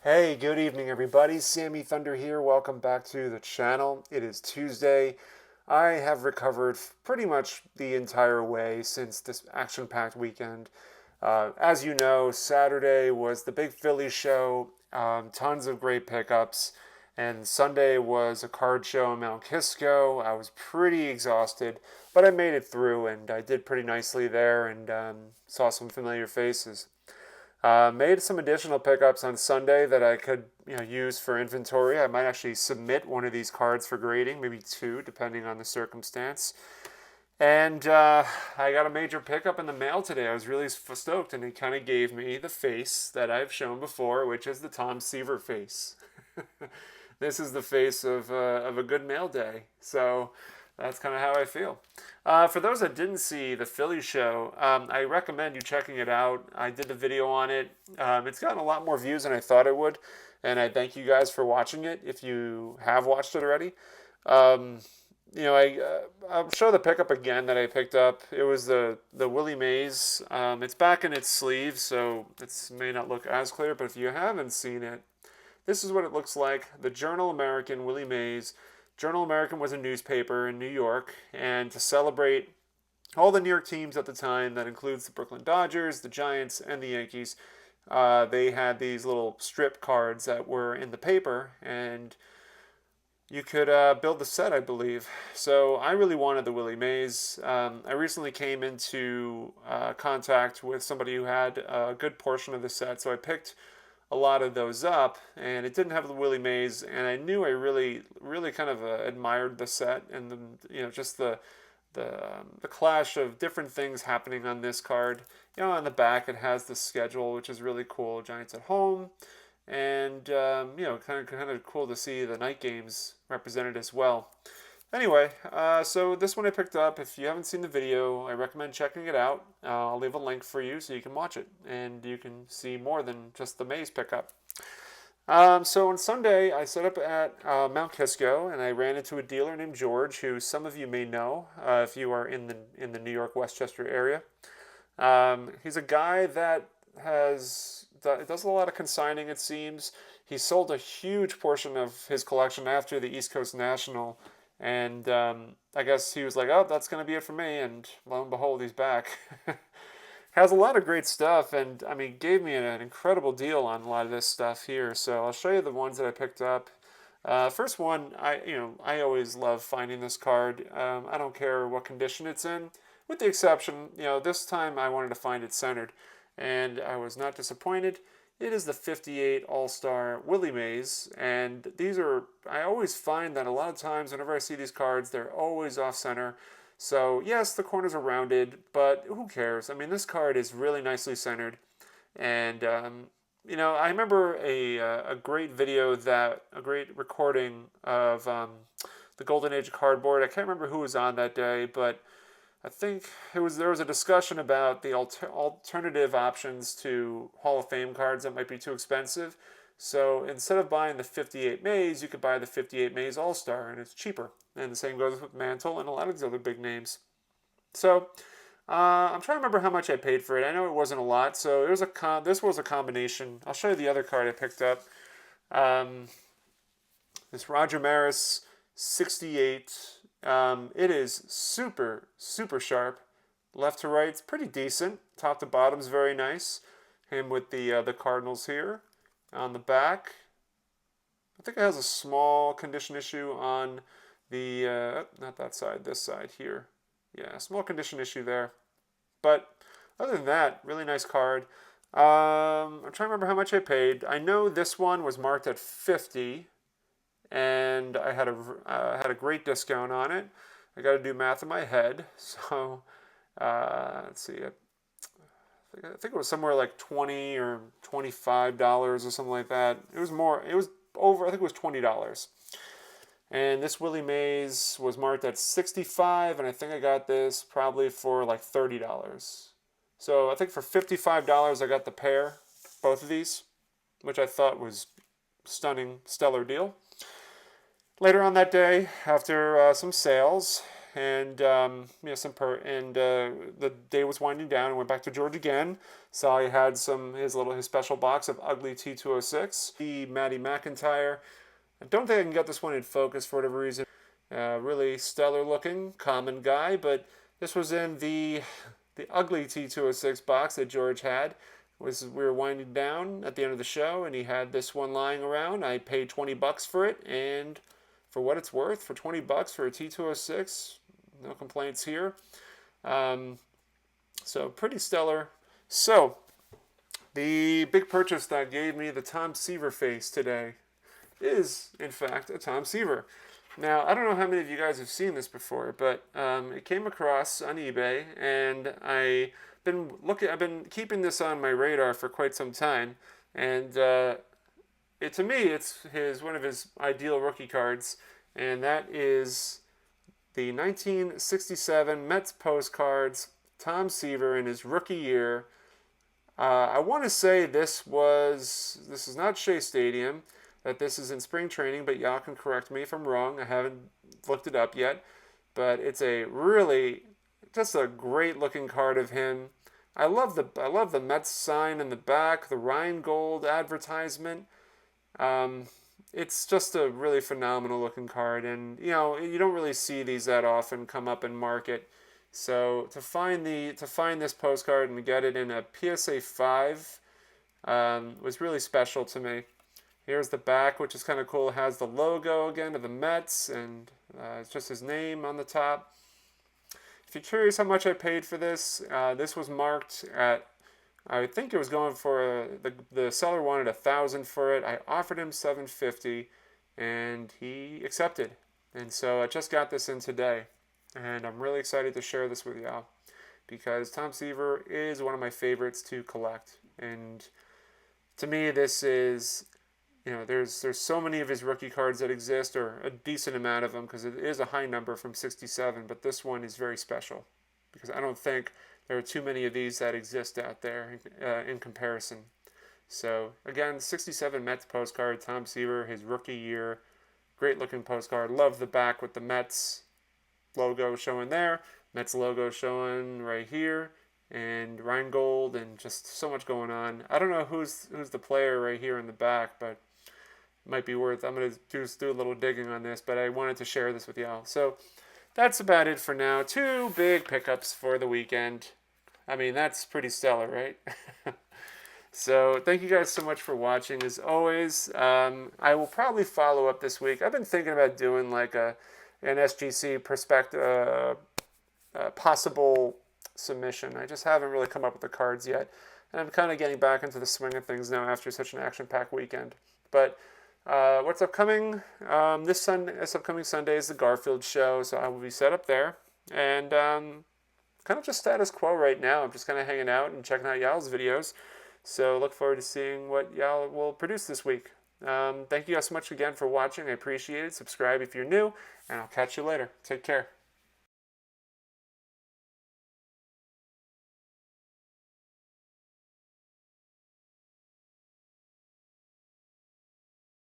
Hey, good evening, everybody. Sammy Thunder here. Welcome back to the channel. It is Tuesday. I have recovered pretty much the entire way since this action-packed weekend. As you know, Saturday was the big Philly show, tons of great pickups, and Sunday was a card show in Mount Kisco. I was pretty exhausted, but I made it through, and I did pretty nicely there, and saw some familiar faces. Made some additional pickups on Sunday that I could use for inventory. I might actually submit one of these cards for grading, maybe two, depending on the circumstance. And I got a major pickup in the mail today. I was really stoked, and it kind of gave me the face that I've shown before, which is the Tom Seaver face. This is the face of a good mail day. So that's kind of how I feel. For those that didn't see the Philly show, I recommend you checking it out. I did the video on it. It's gotten a lot more views than I thought it would, and I thank you guys for watching it if you have watched it already. Um, I'll show the pickup again that I picked up. It was the Willie Mays. It's back in its sleeve, so it may not look as clear, but if you haven't seen it, this is what it looks like. The Journal American Willie Mays. Journal American was a newspaper in New York, and to celebrate all the New York teams at the time, that includes the Brooklyn Dodgers, the Giants, and the Yankees, they had these little strip cards that were in the paper, and you could build the set, I believe. So I really wanted the Willie Mays. I recently came into contact with somebody who had a good portion of the set, so I picked a lot of those up, and it didn't have the Willie Mays, and I knew I really kind of admired the set and just the clash of different things happening on this card. On the back it has the schedule, which is really cool. Giants at home, and kind of cool to see the night games represented as well. Anyway, so this one I picked up. If you haven't seen the video, I recommend checking it out. I'll leave a link for you so you can watch it, and you can see more than just the Mays pickup. So on Sunday, I set up at Mount Kisco, and I ran into a dealer named George, who some of you may know if you are in the New York Westchester area. He's a guy that does a lot of consigning, it seems. He sold a huge portion of his collection after the East Coast National, and I guess he was like, oh, that's going to be it for me. And lo and behold, he's back. Has a lot of great stuff, and I mean, gave me an incredible deal on a lot of this stuff here. So I'll show you the ones that I picked up. First one, I always love finding this card. I don't care what condition it's in, with the exception, this time I wanted to find it centered, and I was not disappointed. It is the 58 All-Star Willie Mays, and I always find that a lot of times whenever I see these cards, they're always off-center. So yes, the corners are rounded, but who cares? I mean, this card is really nicely centered, and I remember a great a great recording of the Golden Age of Cardboard. I can't remember who was on that day, but I think there was a discussion about the alternative options to Hall of Fame cards that might be too expensive. So instead of buying the 58 Mays, you could buy the 58 Mays All-Star, and it's cheaper. And the same goes with Mantle and a lot of these other big names. So I'm trying to remember how much I paid for it. I know it wasn't a lot, so this was a combination. I'll show you the other card I picked up. This Roger Maris 68. It is super, super sharp. Left to right, it's pretty decent. Top to bottom's very nice. Him with the Cardinals here. On the back, I think it has a small condition issue on the, not that side, this side here. Yeah, small condition issue there. But other than that, really nice card. I'm trying to remember how much I paid. I know this one was marked at 50, and I had a great discount on it. I got to do math in my head, so let's see. I think it was somewhere like $20 or $25 or something like that. It was more. It was over. I think it was $20. And this Willie Mays was marked at 65, and I think I got this probably for like $30. So I think for $55 I got the pair, both of these, which I thought was stunning, stellar deal. Later on that day, after some sales, and the day was winding down, and went back to George again. Saw he had his special box of ugly T206, the Maddie McIntyre. I don't think I can get this one in focus for whatever reason. Really stellar looking, common guy, but this was in the ugly T206 box that George had. We were winding down at the end of the show, and he had this one lying around. I paid $20 for it, and for what it's worth, for $20 for a T206, no complaints here. So pretty stellar. So the big purchase that gave me the Tom Siver face today is, in fact, a Tom Siver. Now, I don't know how many of you guys have seen this before, but it came across on eBay, and I've been keeping this on my radar for quite some time, and to me, it's one of his ideal rookie cards, and that is the 1967 Mets postcards, Tom Siver in his rookie year. I want to say this is not Shea Stadium, that this is in spring training, but y'all can correct me if I'm wrong. I haven't looked it up yet, but it's just a great looking card of him. I love the Mets sign in the back, the Rheingold advertisement. It's just a really phenomenal looking card, and you don't really see these that often come up in market. So to find this postcard and get it in a PSA 5 was really special to me. Here's the back, which is kind of cool. It has the logo again of the Mets, and it's just his name on the top. If you're curious how much I paid for this, this was marked at, I think it was going for, the seller wanted $1,000 for it. I offered him $750, and he accepted. And so I just got this in today, and I'm really excited to share this with y'all, because Tom Siver is one of my favorites to collect. And to me, this is, there's so many of his rookie cards that exist, or a decent amount of them, because it is a high number from 67, but this one is very special, because I don't think there are too many of these that exist out there in comparison. So, again, 67 Mets postcard, Tom Siver, his rookie year. Great looking postcard. Love the back with the Mets logo showing there, Mets logo showing right here, and Rheingold, and just so much going on. I don't know who's the player right here in the back, but it might be worth. I'm going to do a little digging on this, but I wanted to share this with y'all. So that's about it for now. 2 big pickups for the weekend. I mean, that's pretty stellar, right? So thank you guys so much for watching. As always, I will probably follow up this week. I've been thinking about doing like an SGC perspective, possible submission. I just haven't really come up with the cards yet, and I'm kind of getting back into the swing of things now after such an action-packed weekend. But what's upcoming this upcoming Sunday is the Garfield show, so I will be set up there, and kind of just status quo right now. I'm just kind of hanging out and checking out y'all's videos, so look forward to seeing what y'all will produce this week. Thank you guys so much again for watching. I appreciate it. Subscribe if you're new, and I'll catch you later. Take care.